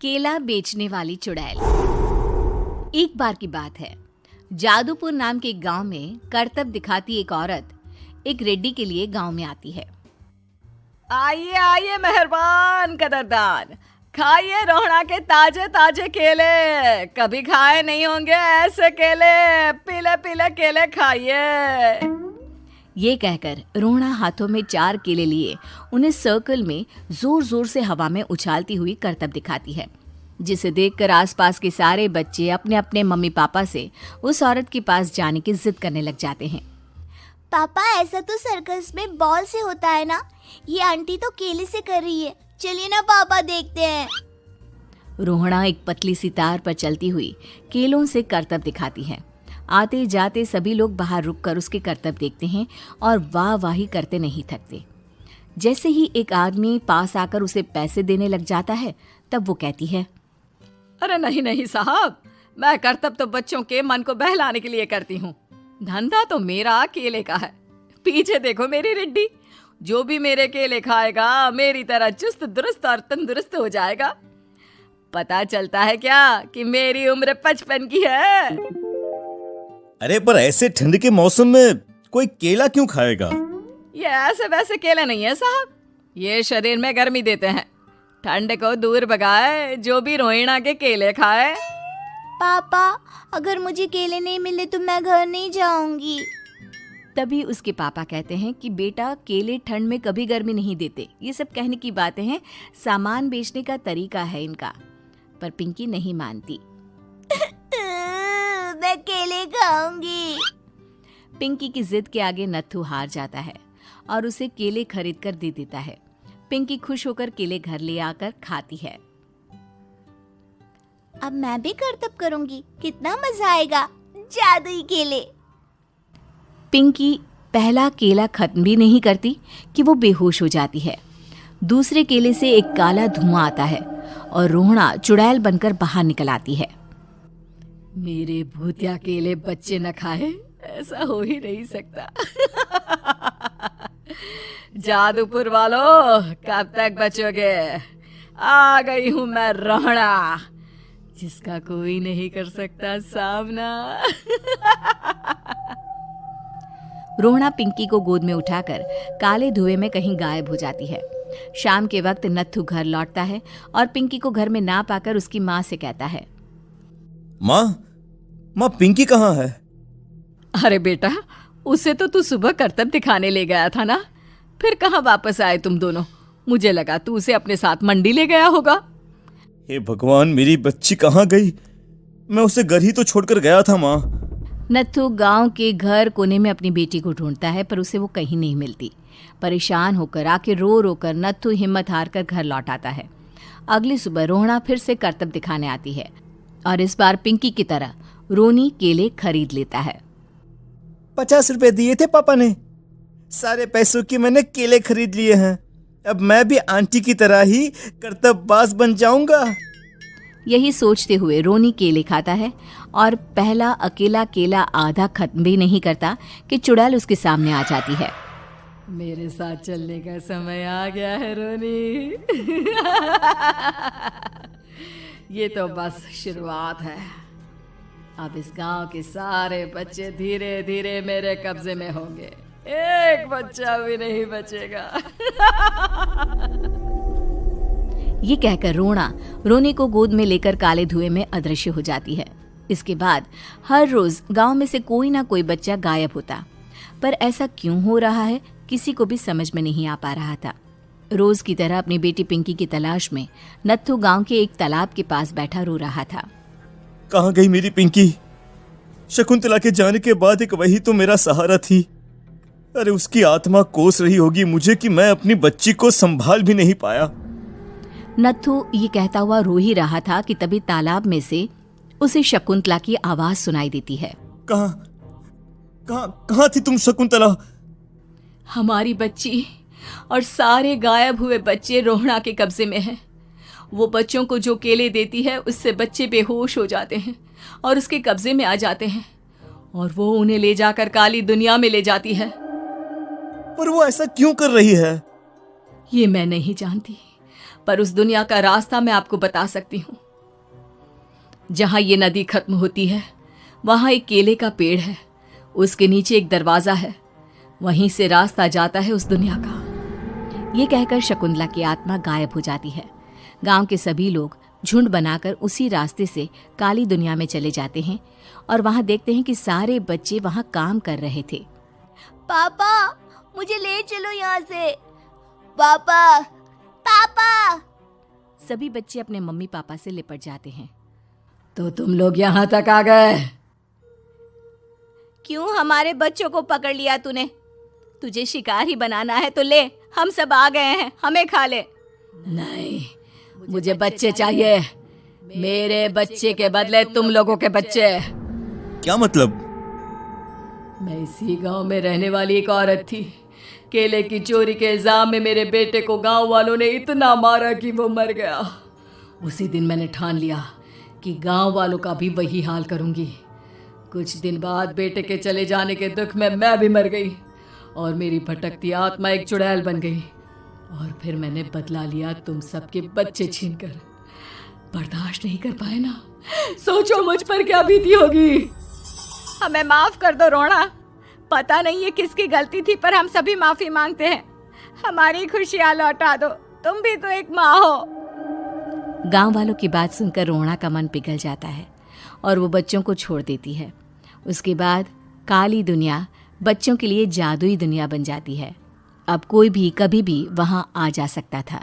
केला बेचने वाली चुड़ैल। एक बार की बात है, जादूपुर नाम के एक गांव में करतब दिखाती एक औरत एक रेड्डी के लिए गांव में आती है। आइए आइए मेहरबान कदरदान, खाइए रोहड़ा के ताजे ताजे केले। कभी खाए नहीं होंगे ऐसे केले, पीले पीले केले खाइए। ये कहकर रोहड़ा हाथों में 4 केले लिए उन्हें सर्कल में जोर जोर से हवा में उछालती हुई करतब दिखाती है, जिसे देखकर आसपास के सारे बच्चे अपने अपने मम्मी पापा से उस औरत के पास जाने की जिद करने लग जाते हैं। पापा, ऐसा तो सर्कस में बॉल से होता है ना, ये आंटी तो केले से कर रही है। चलिए ना पापा, देखते हैं। रोहड़ा एक पतली सी तार पर चलती हुई केलों से करतब दिखाती है। आते जाते सभी लोग बाहर रुककर उसके करतब देखते हैं और वाह वाही करते नहीं थकते। जैसे ही एक आदमी पास आकर उसे पैसे देने लग जाता है, तब वो कहती है, अरे नहीं नहीं साहब, मैं करतब तो बच्चों के मन को बहलाने के लिए करती हूँ। धंधा तो मेरा केले का है। पीछे देखो मेरी रिड्डी, जो भी मेरे केले खाएगा मेरी तरह चुस्त दुरुस्त और तंदुरुस्त हो जाएगा। पता चलता है क्या कि मेरी उम्र 55 की है। अरे पर ऐसे ठंड के मौसम में कोई केला क्यों खाएगा? ये ऐसे वैसे केले नहीं है साहब, ये शरीर में गर्मी देते हैं। ठंड को दूर भगाए जो भी रोहिणा के केले खाए। पापा, अगर मुझे केले नहीं मिले तो मैं घर नहीं जाऊंगी। तभी उसके पापा कहते हैं कि बेटा, केले ठंड में कभी गर्मी नहीं देते। ये सब कहने की बातें हैं, सामान बेचने का तरीका है इनका। पर पिंकी नहीं मानती। मैं केले खाऊंगी। पिंकी की जिद के आगे नत्थू हार जाता है और उसे केले खरीद कर दे देता है। पिंकी खुश होकर केले घर ले आकर खाती है। अब मैं भी करतब करूंगी, कितना मजा आएगा। जादुई केले। पिंकी पहला केला खत्म भी नहीं करती कि वो बेहोश हो जाती है। दूसरे केले से एक काला धुआं आता है और रोहड़ा चुड़ैल बनकर बाहर निकल आती है। मेरे भूतिया केले बच्चे न खाए, ऐसा हो ही नहीं सकता। जादूपुर वालों, कब तक बचोगे? आ गई हूं मैं रोहड़ा, जिसका कोई नहीं कर सकता सामना। रोहड़ा पिंकी को गोद में उठाकर काले धुएं में कहीं गायब हो जाती है। शाम के वक्त नत्थू घर लौटता है और पिंकी को घर में ना पाकर उसकी माँ से कहता है, माँ पिंकी कहाँ है? अरे बेटा, उसे तो तू सुबह करतब दिखाने ले गया था ना, फिर कहाँ वापस आए तुम दोनों? मुझे लगा तू उसे अपने साथ मंडी ले गया होगा। हे भगवान, मेरी बच्ची कहाँ गई? मैं उसे घर ही तो छोड़कर गया था माँ। नत्थू गांव के घर कोने में अपनी बेटी को ढूंढता है, पर उसे वो कहीं नहीं मिलती। परेशान होकर आखिर रो रो कर नत्थू हिम्मत हार कर घर लौट आता है। अगली सुबह रोहड़ा फिर से करतब दिखाने आती है और इस बार पिंकी की तरह रोनी केले खरीद लेता है। 50 रुपए दिए थे पापा ने, सारे पैसों की मैंने केले खरीद लिए हैं। अब मैं भी आंटी की तरह ही करतबबाज बन जाऊंगा। यही सोचते हुए रोनी केले खाता है और पहला अकेला केला आधा खत्म भी नहीं करता कि चुड़ैल उसके सामने आ जाती है। मेरे साथ चलने का समय आ गया है रोनी। ये तो बस शुरुआत है। अब इस गांव के सारे बच्चे धीरे धीरे मेरे कब्जे में होंगे, एक बच्चा भी नहीं बचेगा। ये कहकर रोना रोनी को गोद में लेकर काले धुएं में अदृश्य हो जाती है। इसके बाद हर रोज गांव में से कोई ना कोई बच्चा गायब होता, पर ऐसा क्यों हो रहा है किसी को भी समझ में नहीं आ पा रहा था। रोज की तरह अपनी बेटी पिंकी की तलाश में नत्थू गांव के एक तालाब के पास बैठा रो रहा था। कहाँ गई मेरी पिंकी? शकुंतला के जाने के बाद एक वही तो मेरा सहारा थी। अरे उसकी आत्मा कोस रही होगी मुझे कि मैं अपनी बच्ची को संभाल भी नहीं पाया। नत्थू ये कहता हुआ रो ही रहा था कि तभी तालाब में से उसे शकुंतला की आवाज सुनाई देती है। कहाँ थी तुम शकुंतला? हमारी बच्ची और सारे गायब हुए बच्चे रोहड़ा के कब्जे में हैं। वो बच्चों को जो केले देती है उससे बच्चे बेहोश हो जाते हैं और उसके कब्जे में आ जाते हैं और वो उन्हें ले जाकर काली दुनिया में ले जाती है। पर वो ऐसा क्यों कर रही है? ये मैं नहीं जानती, पर उस दुनिया का रास्ता मैं आपको बता सकती हूँ। जहां ये नदी खत्म होती है वहां एक केले का पेड़ है, उसके नीचे एक दरवाजा है, वहीं से रास्ता जाता है उस दुनिया का। ये कहकर शकुंतला की आत्मा गायब हो जाती है। गांव के सभी लोग झुंड बनाकर उसी रास्ते से काली दुनिया में चले जाते हैं और वहां देखते हैं कि सारे बच्चे वहां काम कर रहे थे। पापा मुझे ले चलो यहाँ से। पापा पापा। सभी बच्चे अपने मम्मी पापा से लिपट जाते हैं। तो तुम लोग यहां तक आ गए? क्यों हमारे बच्चों को पकड़ लिया तूने? तुझे शिकार ही बनाना है तो ले, हम सब आ गए हैं, हमें खा ले। नहीं, मुझे बच्चे चाहिए। मेरे बच्चे के बदले तुम लोगों के बच्चे। क्या मतलब? मैं इसी गांव में रहने वाली एक औरत थी। केले की चोरी के इल्जाम में मेरे बेटे को गांव वालों ने इतना मारा कि वो मर गया। उसी दिन मैंने ठान लिया कि गांव वालों का भी वही हाल करूंगी। कुछ दिन बाद बेटे के चले जाने के दुख में मैं भी मर गई और मेरी भटकती आत्मा एक चुड़ैल बन गई। और फिर मैंने बदला लिया तुम सबके बच्चे छीनकर। बर्दाश्त नहीं कर पाए ना? सोचो मुझ पर क्या बीती होगी। हमें माफ कर दो रोना। पता नहीं ये किसकी गलती थी, पर हम सभी माफी मांगते हैं। हमारी खुशियां लौटा दो, तुम भी तो एक माँ हो। गांव वालों की बात सुनकर रोना का मन पिघल जाता है और वो बच्चों को छोड़ देती है। उसके बाद काली दुनिया बच्चों के लिए जादुई दुनिया बन जाती है। अब कोई भी कभी भी वहां आ जा सकता था।